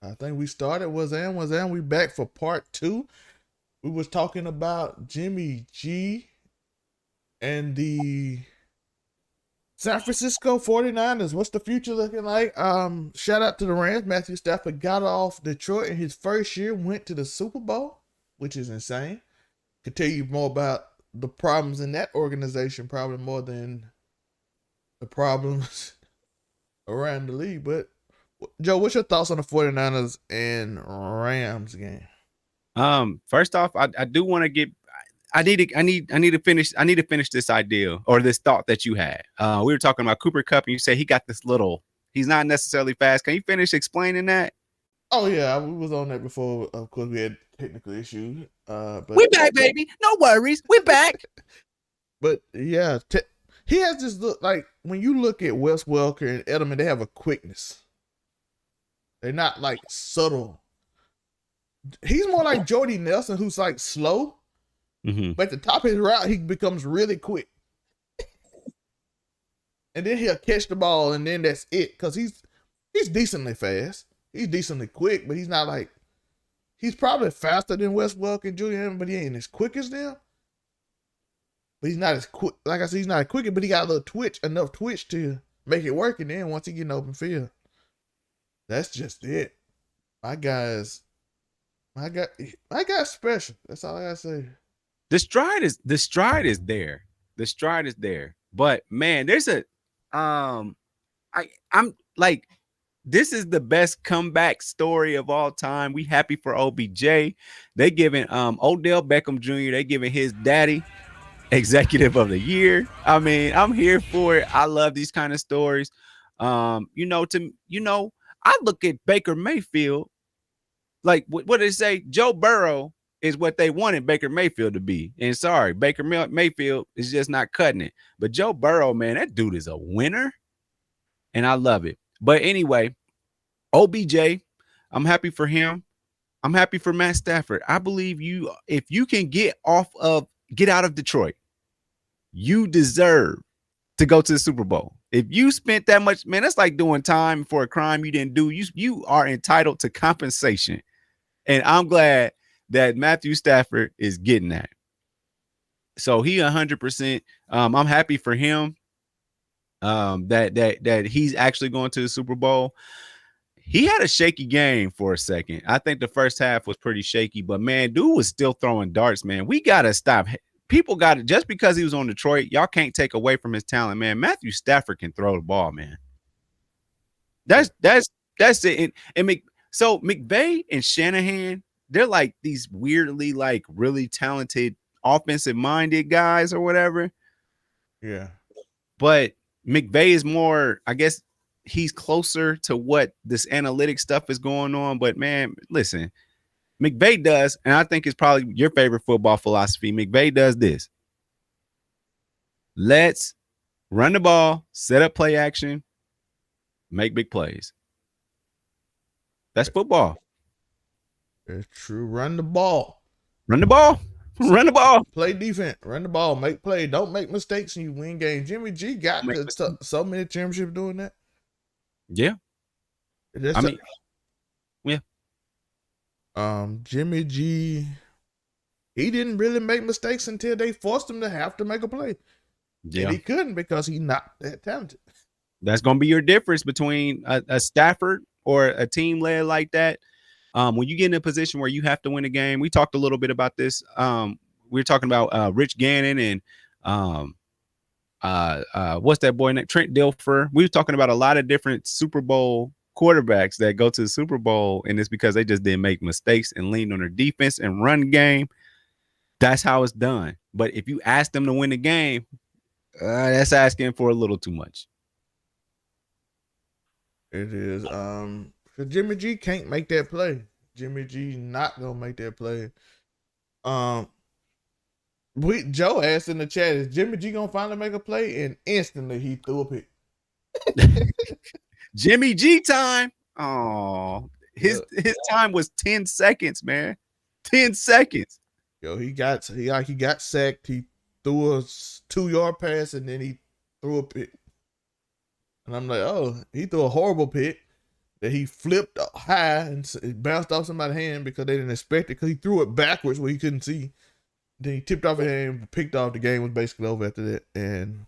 I think we started was we back for part 2. We was talking about Jimmy G and the San Francisco 49ers. What's the future looking like? Shout out to the Rams. Matthew Stafford got off Detroit in his first year, went to the Super Bowl, which is insane. Could tell you more about the problems in that organization, probably more than the problems around the league. But Joe, what's your thoughts on the 49ers and Rams game? First off, I do want to get I need to finish this idea or this thought that you had. We were talking about Cooper Kupp, and you say he got this little. He's not necessarily fast. Can you finish explaining that? Oh yeah, we was on that before. Of course, we had technical issues. But we back, baby. No worries, we back. But yeah, he has this look. Like when you look at Wes Welker and Edelman, they have a quickness. They're not like subtle. He's more like Jordy Nelson, who's like slow. Mm-hmm. But at the top of his route, he becomes really quick. And then he'll catch the ball, and then that's it. Because he's decently fast. He's decently quick, but he's not like... He's probably faster than Wes Welker and Julian, but he ain't as quick as them. But he's not as quick. Like I said, he's not as quick, but he got a little twitch, enough twitch to make it work. And then once he get in open field, that's just it. My guy's special. That's all I gotta say. The stride is there. The stride is there. But man, there's a I'm like, this is the best comeback story of all time. We happy for OBJ. They giving Odell Beckham Jr. They giving his daddy executive of the year. I mean, I'm here for it. I love these kind of stories. I look at Baker Mayfield like what did they say? Joe Burrow is what they wanted Baker Mayfield to be. And sorry, Baker Mayfield is just not cutting it. But Joe Burrow, man, that dude is a winner. And I love it. But anyway, OBJ, I'm happy for him. I'm happy for Matt Stafford. I believe if you can get out of Detroit, you deserve to go to the Super Bowl. If you spent that much, man, that's like doing time for a crime you didn't do. You are entitled to compensation. And I'm glad that Matthew Stafford is getting that. So he 100%. I'm happy for him. That he's actually going to the Super Bowl. He had a shaky game for a second. I think the first half was pretty shaky, but man, dude was still throwing darts, man. We got to stop. People got to, just because he was on Detroit, y'all can't take away from his talent, man. Matthew Stafford can throw the ball, man. That's it. So McVay and Shanahan, they're like these weirdly, like really talented offensive minded guys or whatever. Yeah. But McVay is more, I guess he's closer to what this analytic stuff is going on. But man, listen, McVay does, and I think it's probably your favorite football philosophy. McVay does this. Let's run the ball, set up play action, make big plays. That's football. It's true. Run the ball. Run the ball. Run the ball. Play defense. Run the ball. Make play. Don't make mistakes and you win games. Jimmy G got so many championships doing that. Yeah. Yeah. Jimmy G, he didn't really make mistakes until they forced him to have to make a play. Yeah. And he couldn't because he's not that talented. That's going to be your difference between a Stafford or a team led like that. When you get in a position where you have to win a game, we talked a little bit about this. We were talking about Rich Gannon and what's that boy named Trent Dilfer. We were talking about a lot of different Super Bowl quarterbacks that go to the Super Bowl, and it's because they just didn't make mistakes and leaned on their defense and run game. That's how it's done. But if you ask them to win the game, that's asking for a little too much. It is. Jimmy G can't make that play. Jimmy G not gonna make that play. Joe asked in the chat, is Jimmy G gonna finally make a play? And instantly he threw a pick. Jimmy G time. Oh, his time was 10 seconds, man. 10 seconds. Yo, he got sacked. He threw a 2-yard pass and then he threw a pick. And I'm like, oh, he threw a horrible pick. that he flipped high and it bounced off somebody's hand because they didn't expect it because he threw it backwards where he couldn't see. Then he tipped off his hand, picked off. The game was basically over after that. And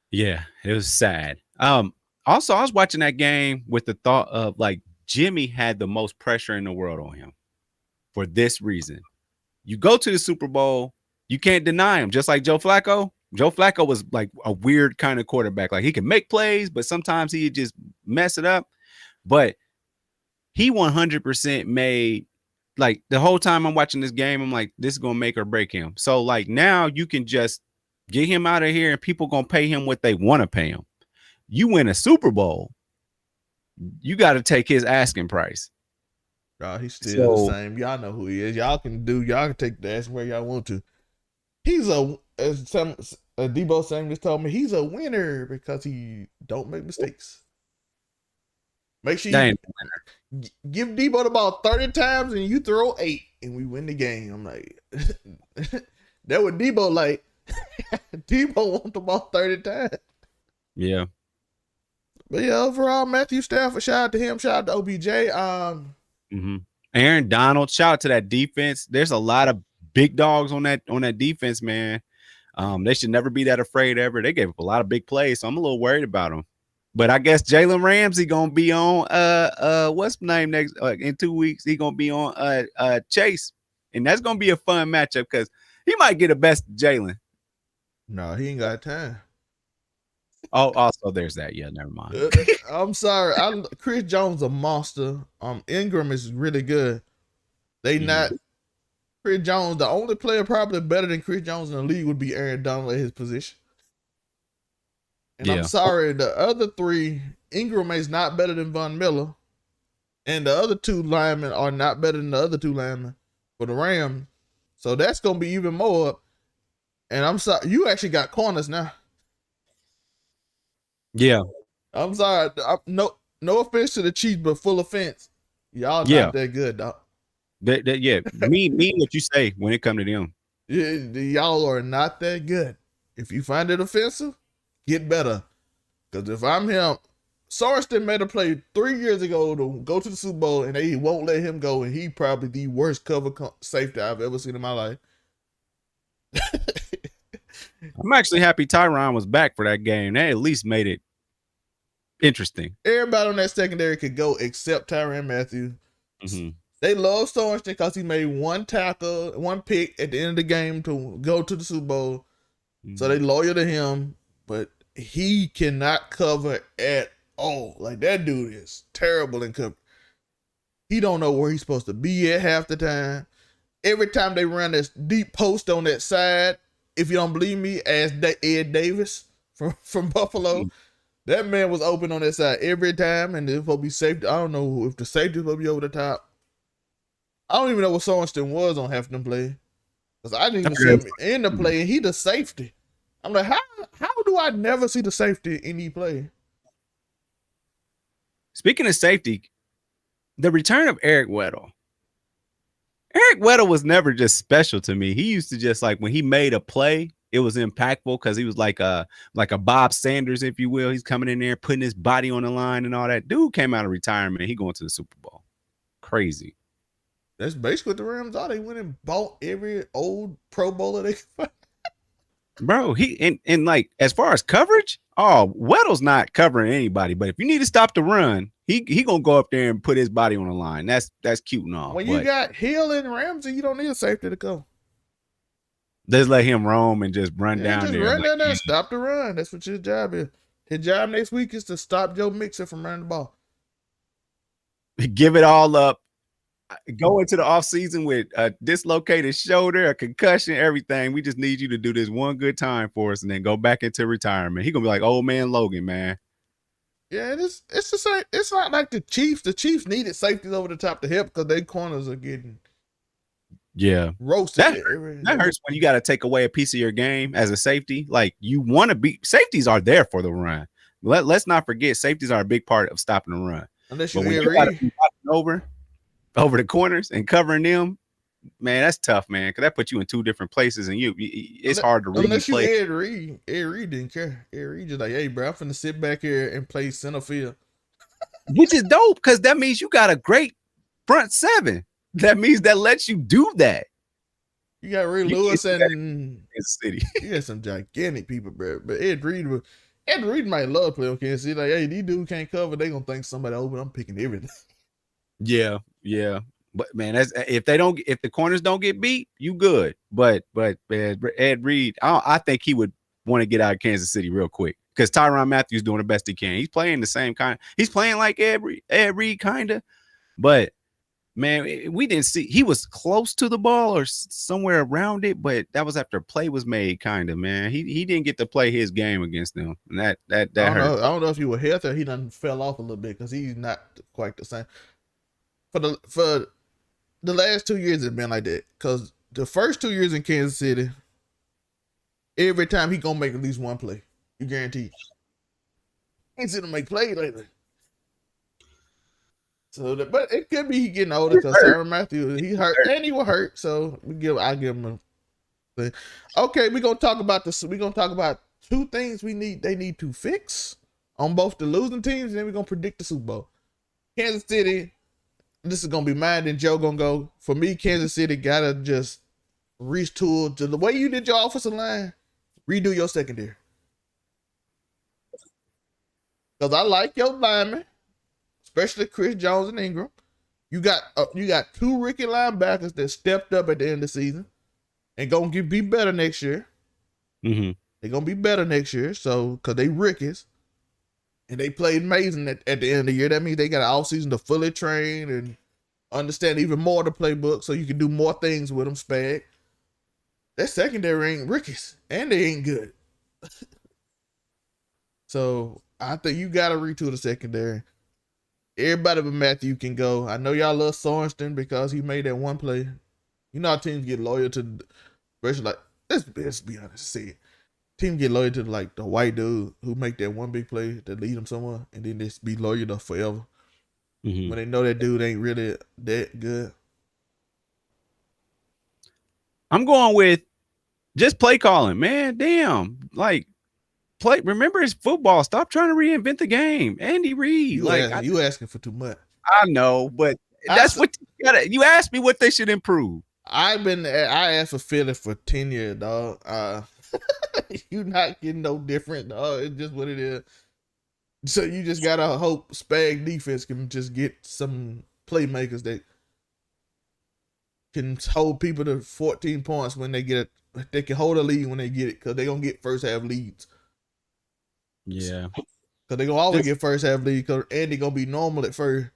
yeah, it was sad. Also, I was watching that game with the thought of like Jimmy had the most pressure in the world on him for this reason. You go to the Super Bowl, you can't deny him. Just like Joe Flacco. Joe Flacco was like a weird kind of quarterback. Like he can make plays, but sometimes he just mess it up. But he 100% made, like the whole time I'm watching this game, I'm like, this is going to make or break him. So like now you can just get him out of here and people going to pay him what they want to pay him. You win a Super Bowl, you got to take his asking price. He's still the same. Y'all know who he is. Y'all can take the ass where y'all want to. He's as Debo Samuels told me, he's a winner because he don't make mistakes. Make sure you give Debo the ball 30 times and you throw 8 and we win the game. I'm like, that what Debo like. Debo want the ball 30 times. Yeah. But yeah, overall, Mathew Stafford, shout out to him. Shout out to OBJ. Aaron Donald, shout out to that defense. There's a lot of big dogs on that defense, man. They should never be that afraid ever. They gave up a lot of big plays, so I'm a little worried about them. But I guess Jalen Ramsey gonna be on what's the name next in 2 weeks. He gonna be on Chase, and that's gonna be a fun matchup because he might get the best Jalen. No, he ain't got time. Oh, also there's that. Yeah, never mind. I'm sorry. Chris Jones a monster. Ingram is really good. They not Chris Jones. The only player probably better than Chris Jones in the league would be Aaron Donald at his position. And I'm sorry, the other 3, Ingram is not better than Von Miller, and the other 2 linemen are not better than the other 2 linemen for the Rams. So that's gonna be even more. And I'm sorry, you actually got corners now. Yeah. I'm sorry. No offense to the Chiefs, but full offense. Y'all not that good, dog. Mean what you say when it comes to them. Y'all are not that good. If you find it offensive, get better. Because if I'm him, Sorensen made a play 3 years ago to go to the Super Bowl, and they won't let him go, and he probably the worst cover safety I've ever seen in my life. I'm actually happy Tyron was back for that game. That at least made it interesting. Everybody on that secondary could go except Tyrann Mathieu. They love Sorensen because he made 1 tackle, 1 pick at the end of the game to go to the Super Bowl. So they loyal to him, but he cannot cover at all. Like, that dude is terrible in cover. He don't know where he's supposed to be at half the time. Every time they run this deep post on that side, if you don't believe me, ask Ed Davis from Buffalo. That man was open on that side every time, and it's supposed to be safety. I don't know if the safety is supposed to be over the top. I don't even know what Sorensen was on half of them play. Because I didn't even see him in the play, and he the safety. I'm like, how do I never see the safety in any play? Speaking of safety, the return of Eric Weddle. Eric Weddle was never just special to me. He used to just, like, when he made a play, it was impactful because he was like a Bob Sanders, if you will. He's coming in there, putting his body on the line and all that. Dude came out of retirement. He going to the Super Bowl. Crazy. That's basically what the Rams are. They went and bought every old Pro Bowler they could find. Bro, he and like, as far as coverage, Weddle's not covering anybody. But if you need to stop the run, he gonna go up there and put his body on the line. That's cute and all. When you got Hill and Ramsey, you don't need a safety to go. Just let him roam and just run down just there. Run down there and stop the run. That's what his job is. His job next week is to stop Joe Mixon from running the ball. Give it all up. Go into the offseason with a dislocated shoulder, a concussion, everything. We just need you to do this one good time for us and then go back into retirement. He's going to be like old man Logan, man. Yeah, it's the same. It's not like the Chiefs. The Chiefs needed safeties over the top to help because their corners are getting roasted. That hurts when you got to take away a piece of your game as a safety. Like, you want to be – safeties are there for the run. Let's not forget safeties are a big part of stopping the run. Unless you over the corners and covering them, man, that's tough, man. Because that puts you in 2 different places, and it's hard to read. Unless you Ed Reed didn't care. Ed Reed just like, hey, bro, I'm finna sit back here and play center field. which is dope because that means you got a great front seven. That means that lets you do that. You got Ray Lewis and Kansas City. You got some gigantic people, bro. But Ed Reed might love playing on Kansas City. Like, hey, these dudes can't cover. They gonna think somebody open. I'm picking everything. Yeah. But man, that's if the corners don't get beat, you good. But Ed Reed, I think he would want to get out of Kansas City real quick because Tyrann Mathieu doing the best he can. He's playing the same kind. He's playing like Ed Reed kind of, but man, we didn't see. He was close to the ball or somewhere around it, but that was after a play was made, kind of. Man, he didn't get to play his game against them, and that hurt. I don't know if he was healthy or he done fell off a little bit because he's not quite the same. For the last 2 years, it's been like that. Because the first 2 years in Kansas City, every time he gonna make at least one play, you guarantee. Ain't seen him make plays lately. So, but it could be he getting older because Tyrann Mathieu, he hurt and he was hurt. So I give him a thing. Okay, we're gonna talk about this. We're gonna talk about two things they need to fix on both the losing teams, and then we're gonna predict the Super Bowl. Kansas City, this is gonna be mine, then Joe gonna go. For me, Kansas City gotta just retool to the way you did your offensive line, redo your secondary. Because I like your linemen, especially Chris Jones and Ingram. You got two rookie linebackers that stepped up at the end of the season and gonna be better next year. Mm-hmm. They're gonna be better next year, so because they rookies and they played amazing at the end of the year. That means they got an off season to fully train and understand even more of the playbook, so you can do more things with them. Spag. That secondary ain't rookies, and they ain't good. So I think you got to retool the secondary. Everybody but Matthew can go. I know y'all love Sorensen because he made that one play. You know how teams get loyal to, especially like let's be honest, say it. Team get loyal to like the white dude who make that one big play to lead them somewhere, and then just be loyal to forever. Mm-hmm. When they know that dude ain't really that good. I'm going with just play calling, man. Damn, like play. Remember, it's football. Stop trying to reinvent the game, Andy Reid. You asking for too much. I know, but that's what you gotta. You asked me what they should improve. I asked for Philly for 10 years, dog. You not getting no different, dog. It's just what it is. So you just gotta hope Spag defense can just get some playmakers that can hold people to 14 points when they get it. They can hold a lead when they get it because they're gonna get first half leads. Yeah, because they're gonna always get first half lead because Andy gonna be normal at first.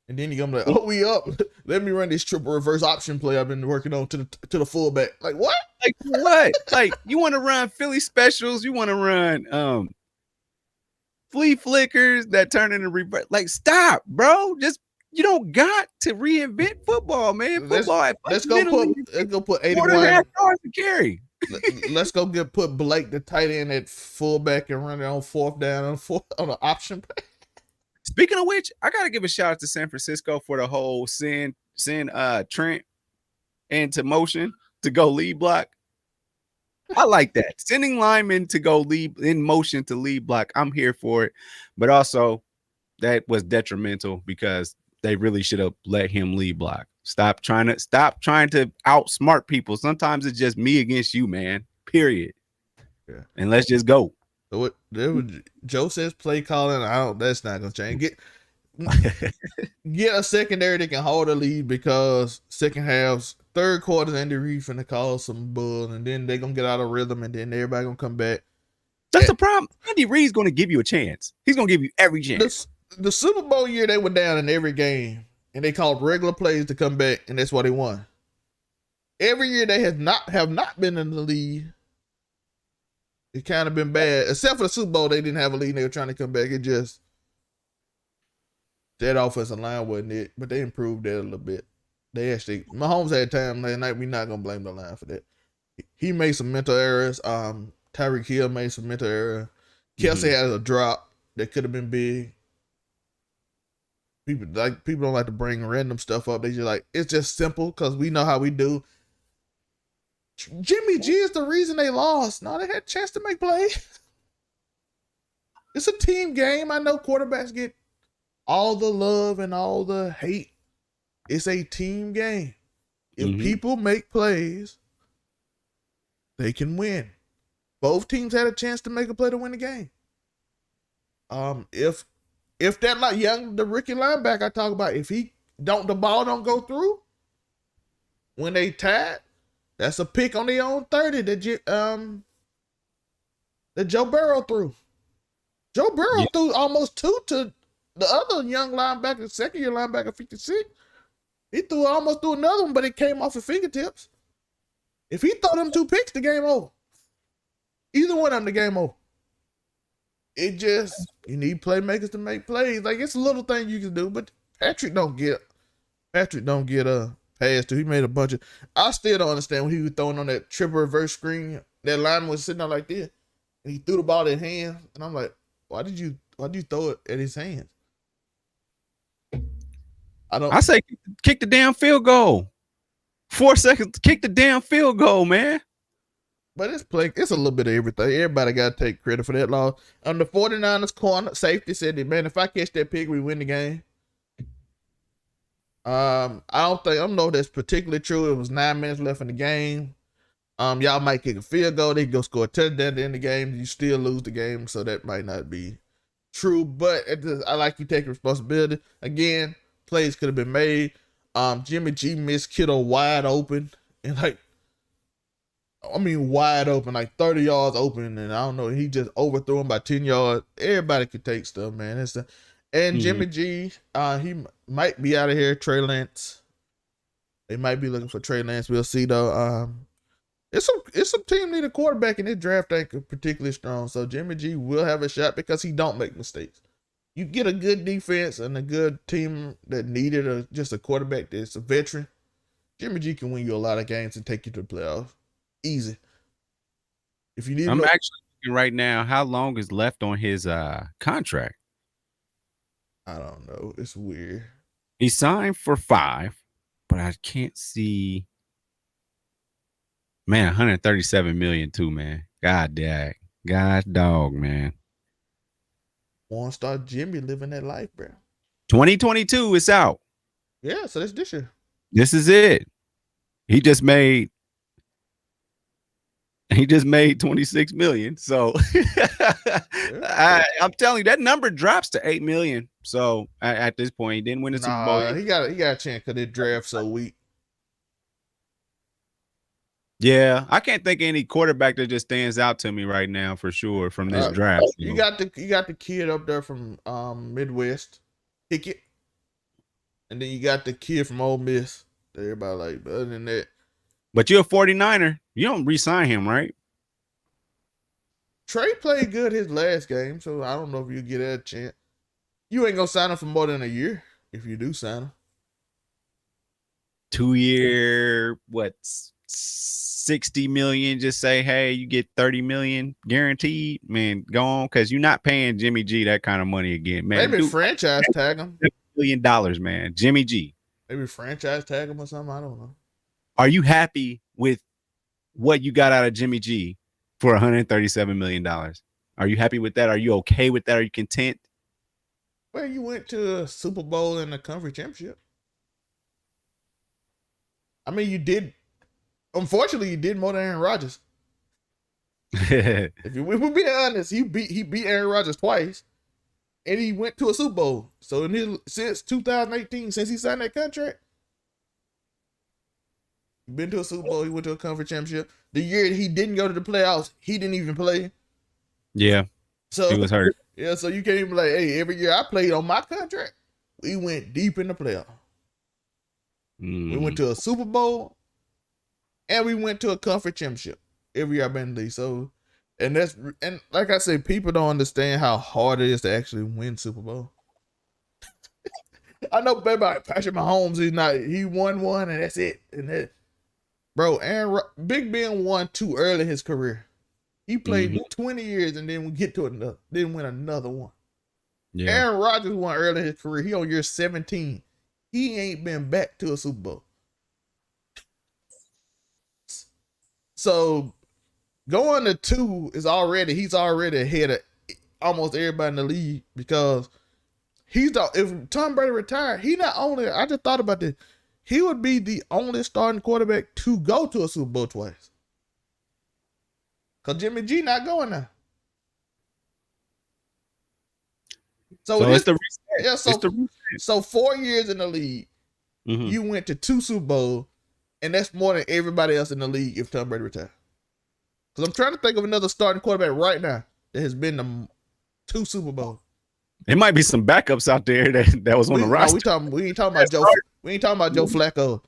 And then you're gonna be like, oh, we up. Let me run this triple reverse option play I've been working on to the fullback. Like what? Like what? Like you want to run Philly specials? You want to run flea flickers that turn into reverse? Like stop, bro. Just you don't got to reinvent football, man. Football. Let's go put 81 yards to carry. Let's go put Blake the tight end at fullback and run it on fourth down on an option play. Speaking of which, I gotta give a shout out to San Francisco for the whole send Trent into motion to go lead block. I like that. Sending linemen to go lead in motion to lead block. I'm here for it. But also that was detrimental because they really should have let him lead block. Stop trying to outsmart people. Sometimes it's just me against you, man. Period. Yeah. And let's just go. So Joe says play calling. That's not gonna change. Get a secondary that can hold a lead because second halves, third quarters, Andy Reid finna call some bull, and then they're gonna get out of rhythm, and then everybody gonna come back. That's the problem. Andy Reid's gonna give you a chance. He's gonna give you every chance. The Super Bowl year, they were down in every game, and they called regular plays to come back, and that's why they won. Every year they have not been in the lead. It kind of been bad, except for the Super Bowl. They didn't have a lead. And they were trying to come back. It just that offensive line wasn't it, but they improved that a little bit. Mahomes had time last night. We're not gonna blame the line for that. He made some mental errors. Tyreek Hill made some mental errors. Kelsey had a drop that could have been big. People don't like to bring random stuff up. They just like it's just simple because we know how we do. Jimmy G is the reason they lost. No, they had a chance to make plays. It's a team game. I know quarterbacks get all the love and all the hate. It's a team game. If people make plays, they can win. Both teams had a chance to make a play to win the game. If that the rookie linebacker I talk about, if the ball don't go through when they tied, that's a pick on their own 30 that Joe Burrow threw. Joe Burrow threw almost 2 to the other young linebacker, second year linebacker, 56. He almost threw another one, but it came off his fingertips. If he throw them 2 picks, the game over. Either one of them, the game over. It just, you need playmakers to make plays. Like, it's a little thing you can do, but Patrick don't get a pass to. He made a bunch of. I still don't understand when he was throwing on that triple reverse screen. That lineman was sitting there like this, and he threw the ball in his hands, and I'm like, why did you throw it at his hands? I say kick the damn field goal. 4 seconds to kick the damn field goal, man. But it's a little bit of everything. Everybody got to take credit for that loss. On the 49ers corner, safety said that, man, if I catch that pick, we win the game. I don't know if that's particularly true. It was 9 minutes left in the game. Y'all might kick a field goal. They go score a touchdown at the end of the game. You still lose the game, so that might not be true. But I like you taking responsibility. Again, plays could have been made. Jimmy G missed Kittle wide open. And wide open, like 30 yards open. And I don't know, he just overthrew him by 10 yards. Everybody could take stuff, man. Jimmy G, he might be out of here. Trey Lance. They might be looking for Trey Lance. We'll see, though. It's some team need a quarterback, and this draft ain't particularly strong. So Jimmy G will have a shot because he don't make mistakes. You get a good defense and a good team that needed just a quarterback that's a veteran. Jimmy G can win you a lot of games and take you to the playoffs. Easy. If you need, I'm actually looking right now. How long is left on his contract? I don't know. It's weird. He signed for 5, but I can't see. Man, 137 million too, man. God dog, man. One star Jimmy living that life, bro. 2022 is out. Yeah, so that's this year. This is it. He just made 26 million. So I'm telling you, that number drops to 8 million. So at this point, he didn't win the Super Bowl. He got a chance because the draft so weak. Yeah, I can't think of any quarterback that just stands out to me right now for sure from this draft. You got the kid up there from Midwest, Pickett, and then you got the kid from Ole Miss. Everybody like, but other than that. But you're a 49er. You don't re-sign him, right? Trey played good his last game, so I don't know if you get that chance. You ain't gonna sign him for more than a year if you do sign him. 2-year, 60 million. Just say, hey, you get 30 million guaranteed. Man, go on, because you're not paying Jimmy G that kind of money again, man. Maybe franchise tag him. $1 million, man. Jimmy G. Maybe franchise tag him or something. I don't know. Are you happy with what you got out of Jimmy G for $137 million? Are you happy with that? Are you okay with that? Are you content? Well, you went to a Super Bowl and a conference championship. I mean, you did. Unfortunately, you did more than Aaron Rodgers. If we're being honest, he beat Aaron Rodgers twice, and he went to a Super Bowl. So since 2018, since he signed that contract, he been to a Super Bowl. He went to a conference championship. The year he didn't go to the playoffs, he didn't even play. Yeah, so he was hurt. Yeah, so you can't even like, hey, every year I played on my contract, we went deep in the playoffs. We went to a Super Bowl, and we went to a conference championship every year I've been in the league. So, and like I said, people don't understand how hard it is to actually win Super Bowl. I know, baby, Patrick Mahomes, he won one, and that's it. And that, bro, Big Ben won too early in his career. He played 20 years and then didn't win another one. Yeah. Aaron Rodgers won early in his career. He on year 17. He ain't been back to a Super Bowl. So going to 2 he's already ahead of almost everybody in the league because if Tom Brady retired, he not only, I just thought about this, he would be the only starting quarterback to go to a Super Bowl twice. Because Jimmy G not going now. So it's the reset. Yeah, It's the reset. So 4 years in the league, you went to 2 Super Bowls, and that's more than everybody else in the league if Tom Brady retired. Because I'm trying to think of another starting quarterback right now that has been to 2 Super Bowls. There might be some backups out there that was on the roster. We ain't talking about Joe. We ain't talking about Joe Flacco.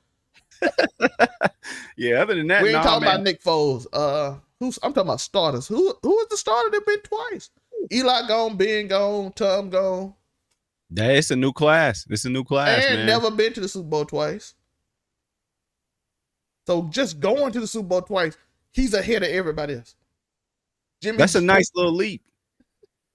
Yeah, other than that, we ain't talking about Nick Foles. I'm talking about starters. Who is the starter that been twice? Eli gone, Ben gone, Tom gone. It's a new class. It's a new class, and man. Never been to the Super Bowl twice. So just going to the Super Bowl twice, he's ahead of everybody else. That's a nice little leap.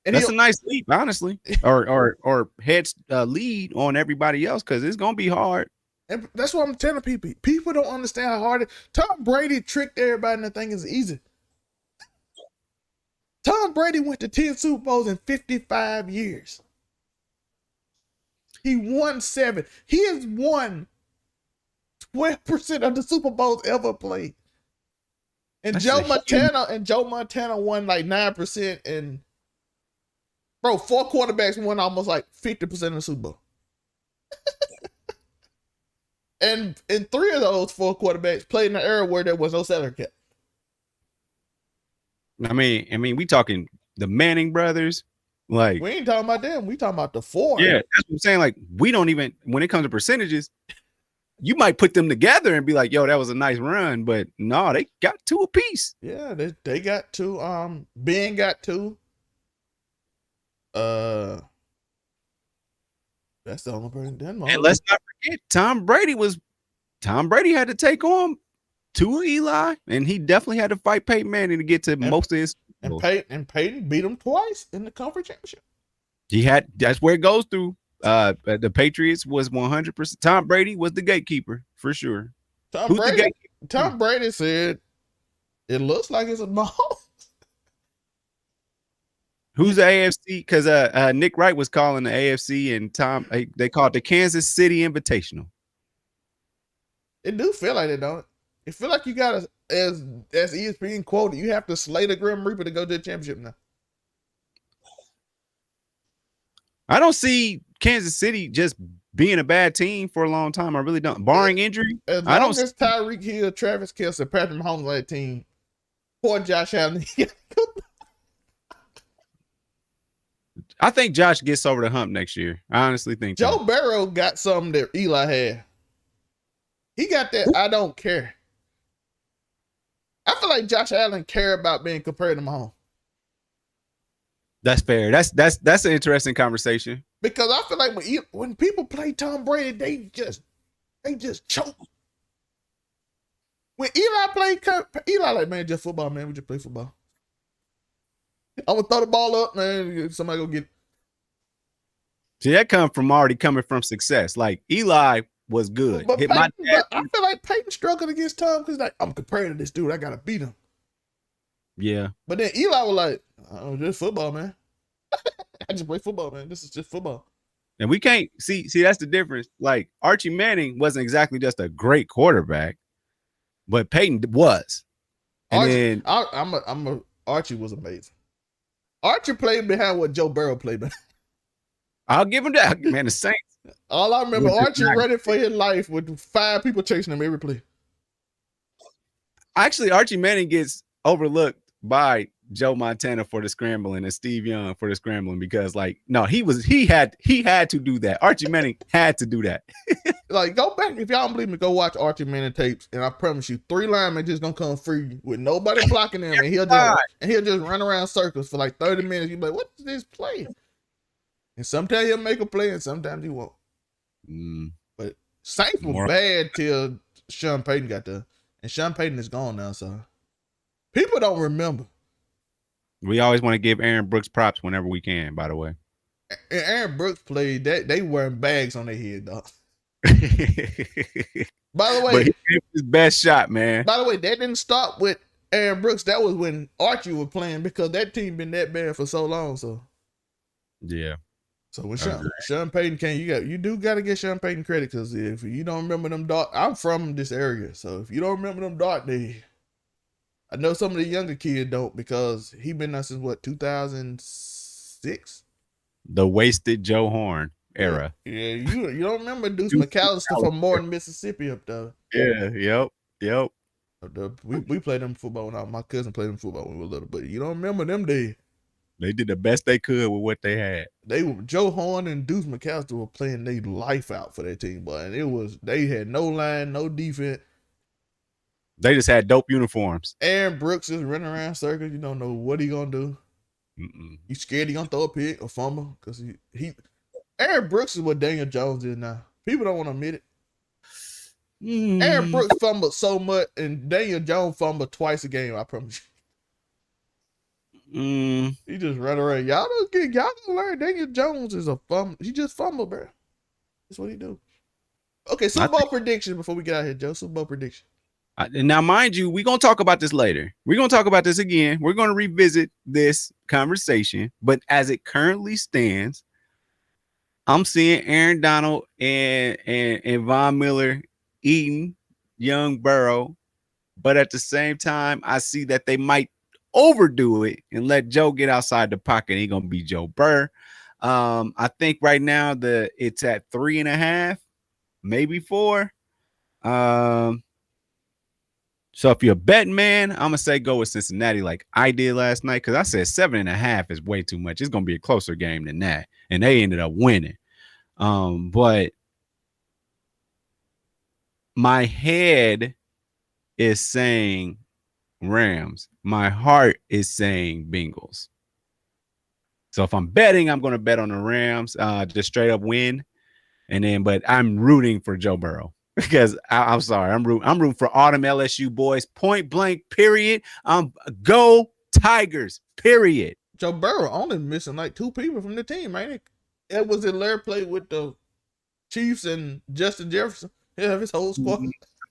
That's a nice leap, honestly, or heads lead on everybody else because it's gonna be hard. And that's what I'm telling people. People don't understand how hard it. Tom Brady tricked everybody into thinking it's easy. Tom Brady went to 10 Super Bowls in 55 years. He won 7. He has won 12% of the Super Bowls ever played. And Joe Montana won like 9%. And 4 quarterbacks won almost like 50% of the Super Bowl. and 3 of those 4 quarterbacks played in an era where there was no salary cap. I mean, we talking the Manning brothers. Like, we ain't talking about them. We talking about the 4. Yeah, that's what I'm saying. Like, we don't even, when it comes to percentages, you might put them together and be like, yo, that was a nice run. But no, they got 2 apiece. Yeah, they got 2. Ben got 2. That's the only person. And let's not forget, Tom Brady had to take on 2 Eli, and he definitely had to fight Peyton Manning to get to most of his. And Peyton beat him twice in the conference championship. That's where it goes through. The Patriots was 100%. Tom Brady was the gatekeeper for sure. Tom Brady said, "It looks like it's a Mahomes." Who's the AFC? Because Nick Wright was calling the AFC, and they called it the Kansas City Invitational. It do feel like it, don't it? It feel like you got to, as ESPN quoted, you have to slay the Grim Reaper to go to the championship now. I don't see Kansas City just being a bad team for a long time. I really don't. Barring injury, as long as Tyreek Hill, Travis Kelce, Patrick Mahomes on that team, poor Josh Allen. I think Josh gets over the hump next year. I honestly think Joe Burrow got something that Eli had. He got that. I don't care. I feel like Josh Allen care about being compared to Mahomes. That's fair. That's an interesting conversation. Because I feel like when people play Tom Brady, they just choke. When Eli played, Eli like, man, just football, man. We just play football. I'm gonna throw the ball up, man. Somebody go get it. See, that coming from success. Like Eli was good. But I feel like Peyton struggled against Tom because like, I'm compared to this dude. I gotta beat him. Yeah. But then Eli was like, oh, just football, man. I just play football, man. This is just football. And we can't see that's the difference. Like Archie Manning wasn't exactly just a great quarterback, but Peyton was. And Archie was amazing. Archie played behind what Joe Burrow played behind. I'll give him that, man. The Saints. All I remember, Archie ready for his life with 5 people chasing him every play. Actually, Archie Manning gets overlooked by Joe Montana for the scrambling and Steve Young for the scrambling because, like, no, he had to do that. Archie Manning had to do that. Like, go back if y'all don't believe me. Go watch Archie Manning tapes, and I promise you, 3 linemen just gonna come free with nobody blocking him, and he'll just run around circles for like 30 minutes. You be like, what is this play? And sometimes he'll make a play, and sometimes he won't. But Saints were bad till Sean Payton got there, and Sean Payton is gone now. So people don't remember. We always want to give Aaron Brooks props whenever we can. By the way, and Aaron Brooks played that they wearing bags on their head, dog. By the way, but he gave his best shot, man. By the way, that didn't stop with Aaron Brooks. That was when Archie was playing because that team been that bad for so long. So yeah. So when Sean Payton came, you do got to get Sean Payton credit, because if you don't remember them dark, I'm from this area, so if you don't remember them dark days, I know some of the younger kids don't, because he been there since what, 2006. The wasted Joe Horn era. Yeah, you don't remember Deuce McAllister from Morton, Mississippi up there. Yeah, yep. We played them football when my cousin played them football when we were little, but you don't remember them days. They did the best they could with what they had. Joe Horn and Deuce McAllister were playing their life out for that team, boy, and they had no line, no defense. They just had dope uniforms. Aaron Brooks is running around circles. You don't know what he gonna do. You scared he gonna throw a pick or fumble, because Aaron Brooks is what Daniel Jones is now. People don't want to admit it. Aaron Brooks fumbled so much, and Daniel Jones fumbled twice a game. I promise you. He just run around. Y'all don't learn. Daniel Jones is a fumble. He just fumbled, bro. That's what he do. Okay, Super Bowl prediction before we get out here, Joe. Super Bowl prediction. Now, mind you, we're going to talk about this later. We're going to talk about this again. We're going to revisit this conversation. But as it currently stands, I'm seeing Aaron Donald and Von Miller eating young Burrow. But at the same time, I see that they might overdo it and let Joe get outside the pocket. He's going to be Joe Burr. I think right now it's at 3.5, maybe 4. So if you're a betting man, I'm gonna say go with Cincinnati like I did last night, because I said 7.5 is way too much. It's gonna be a closer game than that, and they ended up winning. But my head is saying Rams. My heart is saying Bengals. So if I'm betting, I'm gonna bet on the Rams, just straight up win, but I'm rooting for Joe Burrow. Because I'm sorry, I'm rooting for all them LSU boys. Point blank, period. Go Tigers, period. Joe Burrow only missing like 2 people from the team, ain't it? It was Larry played with the Chiefs and Justin Jefferson. He'll have his whole squad.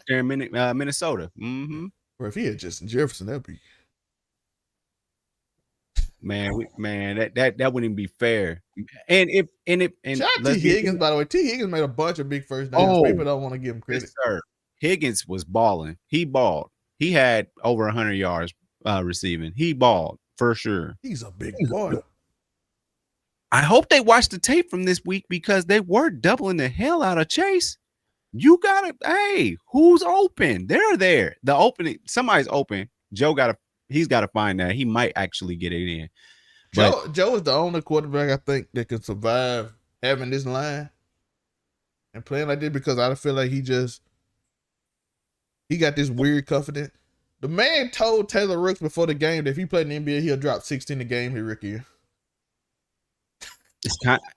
There in Minnesota. Or if he had Justin Jefferson, that'd be man, that wouldn't even be fair. And shout out T. Higgins, by the way. T. Higgins made a bunch of big first downs. People don't want to give him credit. Yes, sir. Higgins was balling. He balled. He had over 100 yards receiving. He balled for sure. He's a big boy. I hope they watched the tape from this week, because they were doubling the hell out of Chase. You gotta, hey, who's open? They're there. The opening, somebody's open. He's got to find that. He might actually get it in. Joe is the only quarterback I think that can survive having this line and playing like this, because I feel like he got this weird confidence. The man told Taylor Rooks before the game that if he played in the NBA, he'll drop 16 a game his rookie year.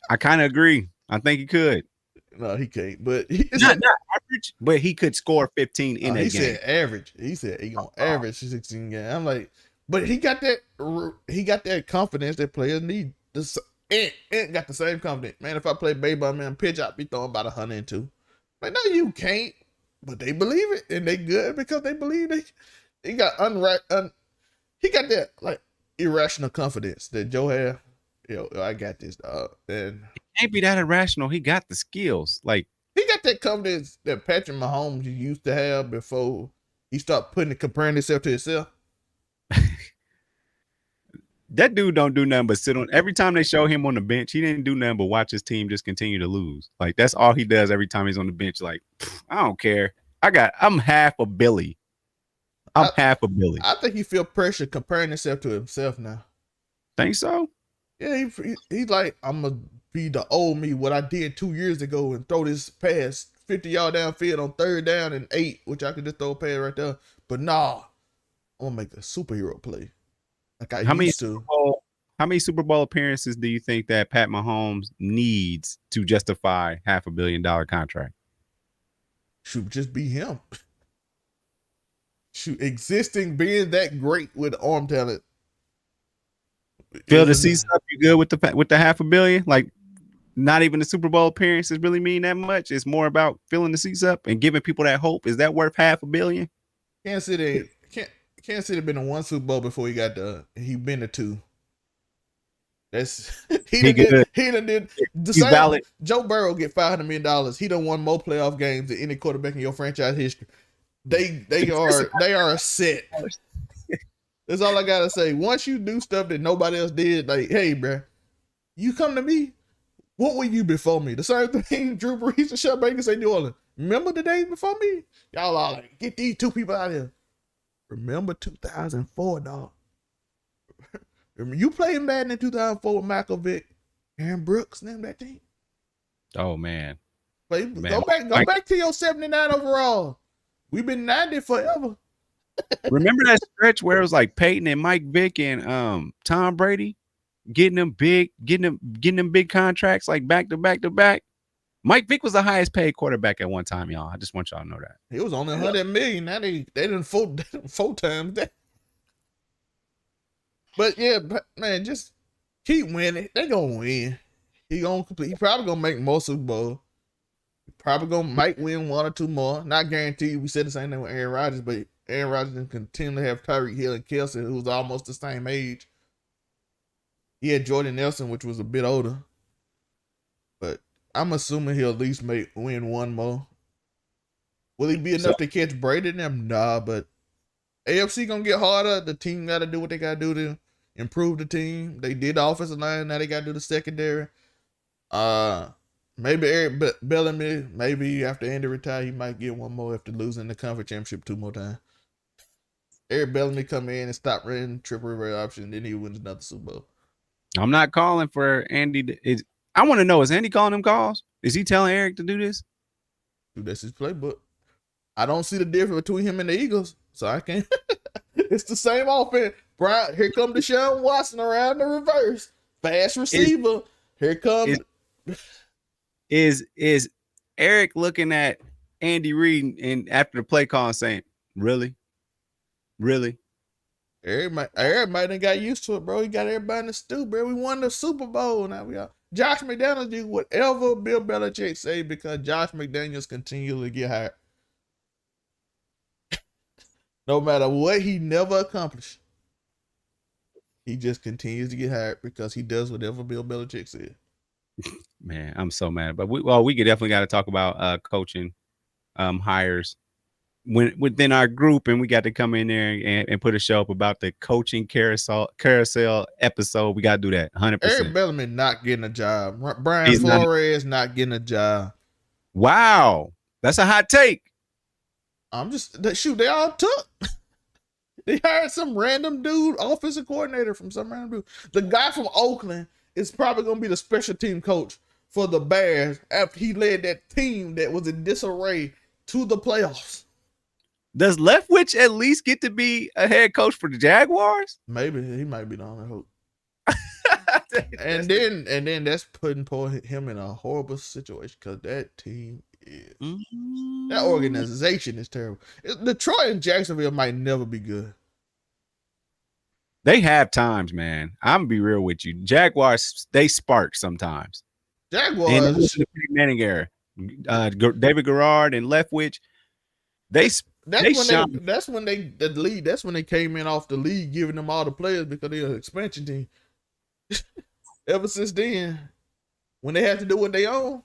I kind of agree. I think he could. No, he can't. But not average, but he could score 15 in that game. He said average. He said he gonna average 16 games. I'm like, but he got that confidence that players need. Ant got the same confidence. Man, if I play baseball, man, pitch, I'd be throwing about 102. Like, no, you can't. But they believe it, and they good because they believe he got he got that like irrational confidence that Joe had. I got this, dog. And it can't be that irrational. He got the skills. Like, he got that confidence that Patrick Mahomes used to have before he started comparing himself to himself. That dude don't do nothing but sit on. Every time they show him on the bench, he didn't do nothing but watch his team just continue to lose. Like, that's all he does every time he's on the bench. Like, I don't care. I'm half a Billy. Half a Billy. I think he feel pressure comparing himself to himself now. Think so? Yeah, he's like, I'm going to be the old me, what I did 2 years ago, and throw this pass 50 yard downfield on 3rd down and 8, which I could just throw a pass right there. But nah, I'm going to make a superhero play. Like I used to. How many Super Bowl appearances do you think that Pat Mahomes needs to justify $500 million contract? Should just be him. Shoot, being that great with arm talent. Fill the seats up. You good with the $500 million? Like, not even the Super Bowl appearances really mean that much. It's more about filling the seats up and giving people that hope. Is that worth $500 million? Kansas City. Kansas City been in 1 Super Bowl before he been to 2. That's He good. he done did the He's same. valid. Joe Burrow get $500 million. He done won more playoff games than any quarterback in your franchise history. They are set. That's all I gotta say. Once you do stuff that nobody else did, like, hey, bro, you come to me. What were you before me? The same thing Drew Brees and Sean Baker say New Orleans. Remember the days before me? Y'all are like, get these two people out of here. Remember 2004, dog. You played Madden in 2004 with Michael Vick, Aaron Brooks, name that team. Oh man. Go back to your 79 overall. We've been 90 forever. Remember that stretch where it was like Peyton and Mike Vick and Tom Brady getting them big contracts like back to back to back. Mike Vick was the highest paid quarterback at one time, y'all. I just want y'all to know that. He was only 100 million. Now they didn't four times that. But yeah, man, just keep winning. They gonna win. He probably gonna make more Super Bowl. Probably might win one or two more. Not guaranteed. We said the same thing with Aaron Rodgers, but Aaron Rodgers can continue to have Tyreek Hill and Kelsey, who's almost the same age. He had Jordan Nelson, which was a bit older. But I'm assuming he'll at least win one more. Will he be enough to catch Brady and them? Nah, but AFC gonna get harder. The team gotta do what they gotta do to improve the team. They did the offensive line, now they gotta do the secondary. Maybe Eric Bellamy, maybe after Andy retire, he might get one more after losing the conference championship 2 more times. Eric Bellamy come in and stop running triple reverse option, then he wins another Super Bowl. I'm not calling for Andy. I want to know, is Andy calling them calls? Is he telling Eric to do this? Dude, that's his playbook. I don't see the difference between him and the Eagles, so I can't. It's the same offense. Brian, here come Deshaun Watson around the reverse. Fast receiver. Here comes. Is Eric looking at Andy Reid and after the play call and saying, really? Eric might have got used to it, bro. He got everybody in the stew, bro. We won the Super Bowl. Now we are. Josh McDaniels do whatever Bill Belichick say because Josh McDaniels continually get hired. No matter what he never accomplished, he just continues to get hired because he does whatever Bill Belichick said. Man, I'm so mad. But we could definitely got to talk about coaching hires within our group, and we got to come in there and put a show up about the coaching carousel episode. We got to do that 100%. Eric Bellamy not getting a job. Brian Flores not getting a job. Wow, that's a hot take. I'm just they all took. They hired some random dude, offensive coordinator from some random dude. The guy from Oakland is probably going to be the special team coach for the Bears after he led that team that was in disarray to the playoffs. Does Leftwich at least get to be a head coach for the Jaguars? Maybe he might be the only hope. and then that's putting him in a horrible situation because that team is that organization is terrible. Detroit and Jacksonville might never be good. They have times, man. I'm gonna be real with you. Jaguars, they spark sometimes. Jaguars, and the Manning era, David Garrard and Leftwich, that's when they came in off the league, giving them all the players because they're an expansion team. Ever since then, when they had to do what they own,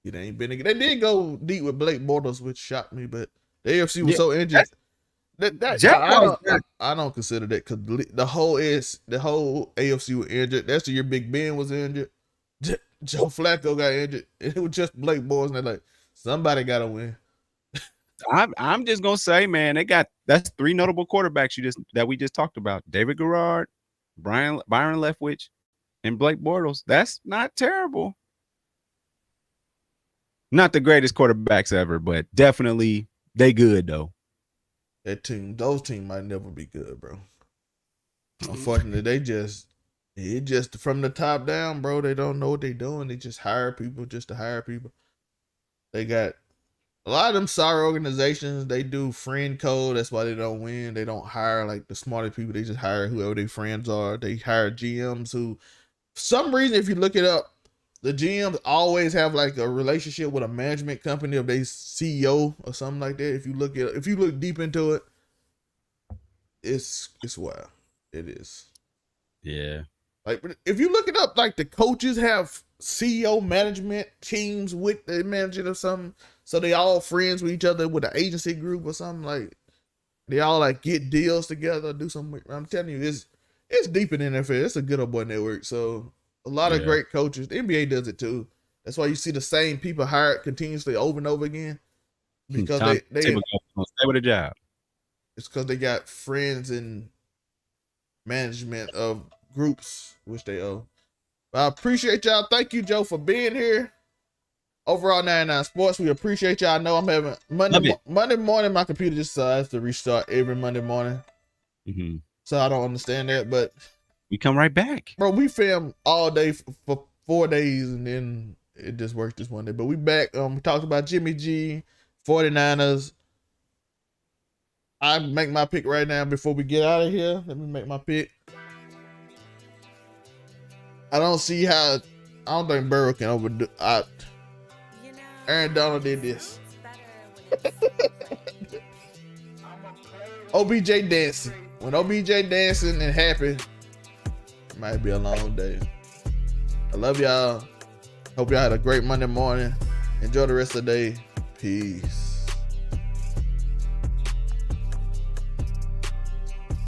it ain't been. They did go deep with Blake Bortles, which shocked me, but the AFC was so injured. I don't consider that because the whole AFC was injured. That's the year Big Ben was injured. Joe Flacco got injured. It was just Blake Bortles, and they're like, somebody got to win. I'm just gonna say, man, that's 3 notable quarterbacks that we just talked about: David Garrard, Byron Leftwich, and Blake Bortles. That's not terrible. Not the greatest quarterbacks ever, but definitely they good though. Those teams might never be good, bro. Unfortunately, it just from the top down, bro. They don't know what they're doing. They just hire people just to hire people. They got a lot of them sorry organizations. They do friend code. That's why they don't win. They don't hire like the smartest people. They just hire whoever their friends are. They hire GMs who, for some reason, if you look it up, the GMs always have like a relationship with a management company of their CEO or something like that. If you look deep into it, it's wild. It is. Yeah. Like, if you look it up, like the coaches have CEO management teams with the manager or something, so they all friends with each other with an agency group or something. Like they all like get deals together, do something. I'm telling you, it's deep in the NFL. It's a good old boy network. So a lot of great coaches. The NBA does it too. That's why you see the same people hired continuously over and over again because they stay with a job. It's because they got friends in management of groups, which they owe. But I appreciate y'all. Thank you, Joe, for being here. Overall 99 Sports, we appreciate y'all. I know I'm having Monday morning. My computer just decides to restart every Monday morning. Mm-hmm. So I don't understand that, but we come right back, bro. We film all day for 4 days, and then it just works this one day. But we back. We talked about Jimmy G, 49ers. I make my pick right now before we get out of here. Let me make my pick. I don't see how. I don't think Burrow can overdo. Aaron Donald did this. OBJ dancing. When OBJ dancing and happy, it might be a long day. I love y'all. Hope y'all had a great Monday morning. Enjoy the rest of the day. Peace.